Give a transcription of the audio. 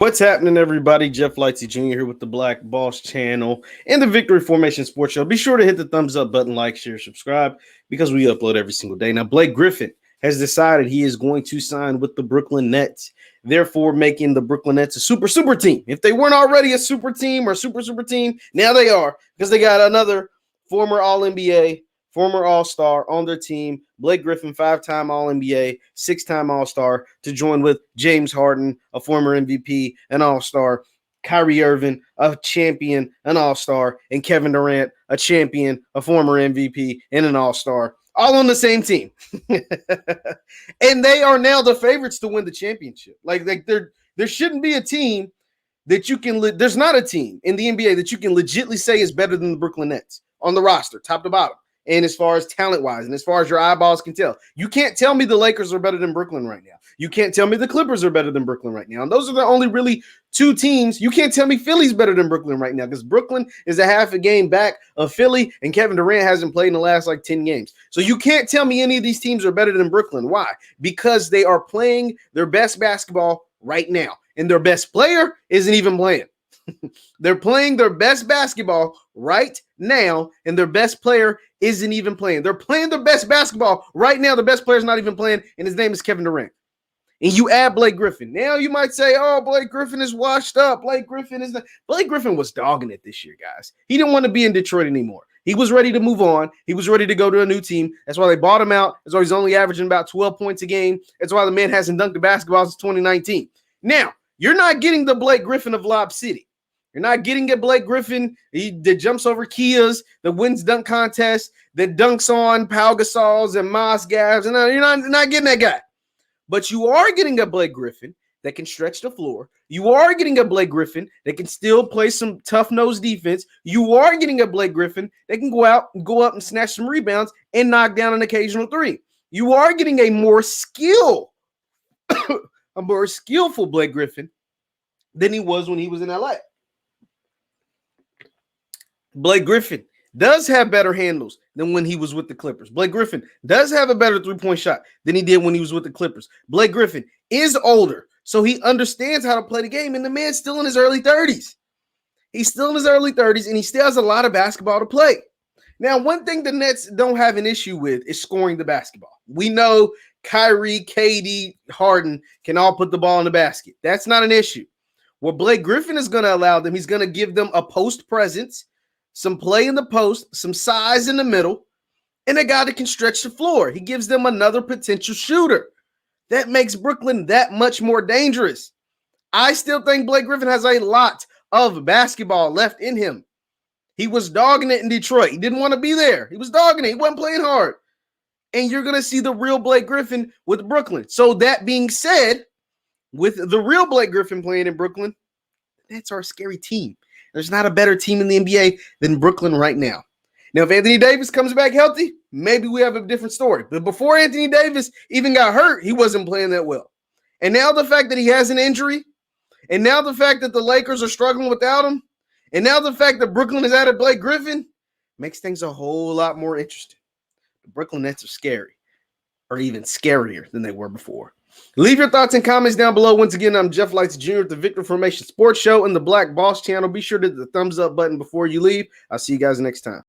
What's happening, everybody? Jeff Lightsy Jr. here with the Black Boss channel and the Victory Formation Sports Show. Be sure to hit the thumbs up button, like, share, subscribe, because we upload every single day. Now, Blake Griffin has decided he is going to sign with the Brooklyn Nets, therefore making the Brooklyn Nets a super team. If they weren't already a super team or super team, now they are, because they got another former All-NBA, former All-Star on their team. Blake Griffin, 5-time All-NBA, 6-time All-Star, to join with James Harden, a former MVP, an All-Star, Kyrie Irving, a champion, an All-Star, and Kevin Durant, a champion, a former MVP, and an All-Star, all on the same team. And they are now the favorites to win the championship. Like there shouldn't be a team that you can there's not a team in the NBA that you can legitimately say is better than the Brooklyn Nets on the roster, top to bottom. And as far as talent-wise and as far as your eyeballs can tell, you can't tell me the Lakers are better than Brooklyn right now. You can't tell me the Clippers are better than Brooklyn right now. And those are the only really two teams. You can't tell me Philly's better than Brooklyn right now, because Brooklyn is a half a game back of Philly, and Kevin Durant hasn't played in the last 10 games. So you can't tell me any of these teams are better than Brooklyn. Why? Because they are playing their best basketball right now, and their best player isn't even playing. They're playing their best basketball right now, and their best player isn't even playing. They're playing their best basketball right now. The best player's not even playing, and his name is Kevin Durant. And you add Blake Griffin. Now you might say, oh, Blake Griffin is washed up. Blake Griffin was dogging it this year, guys. He didn't want to be in Detroit anymore. He was ready to move on. He was ready to go to a new team. That's why they bought him out. That's why he's only averaging about 12 points a game. That's why the man hasn't dunked the basketball since 2019. Now, you're not getting the Blake Griffin of Lob City. You're not getting a Blake Griffin that jumps over Kias, that wins dunk contests, that dunks on Pau Gasols and Moss Gavs. And you're not getting that guy. But you are getting a Blake Griffin that can stretch the floor. You are getting a Blake Griffin that can still play some tough-nosed defense. You are getting a Blake Griffin that can go out and go up and snatch some rebounds and knock down an occasional three. You are getting a more skillful Blake Griffin than he was when he was in LA. Blake Griffin does have better handles than when he was with the Clippers. Blake Griffin does have a better three-point shot than he did when he was with the Clippers. Blake Griffin is older, so he understands how to play the game, and the man's still in his early 30s. He's still in his early 30s, and he still has a lot of basketball to play. Now, one thing the Nets don't have an issue with is scoring the basketball. We know Kyrie, KD, Harden can all put the ball in the basket. That's not an issue. What Blake Griffin is going to allow them, he's going to give them a post presence, some play in the post, some size in the middle, and a guy that can stretch the floor. He gives them another potential shooter. That makes Brooklyn that much more dangerous. I still think Blake Griffin has a lot of basketball left in him. He was dogging it in Detroit. He didn't want to be there. He was dogging it. He wasn't playing hard. And you're going to see the real Blake Griffin with Brooklyn. So that being said, with the real Blake Griffin playing in Brooklyn, that's our scary team. There's not a better team in the NBA than Brooklyn right now. Now, if Anthony Davis comes back healthy, maybe we have a different story. But before Anthony Davis even got hurt, he wasn't playing that well. And now the fact that he has an injury, and now the fact that the Lakers are struggling without him, and now the fact that Brooklyn has added Blake Griffin makes things a whole lot more interesting. The Brooklyn Nets are scary, or even scarier than they were before. Leave your thoughts and comments down below. Once again, I'm Jeff Lightsy Jr. at the Victory Formation Sports Show and the Black Boss channel. Be sure to hit the thumbs up button before you leave. I'll see you guys next time.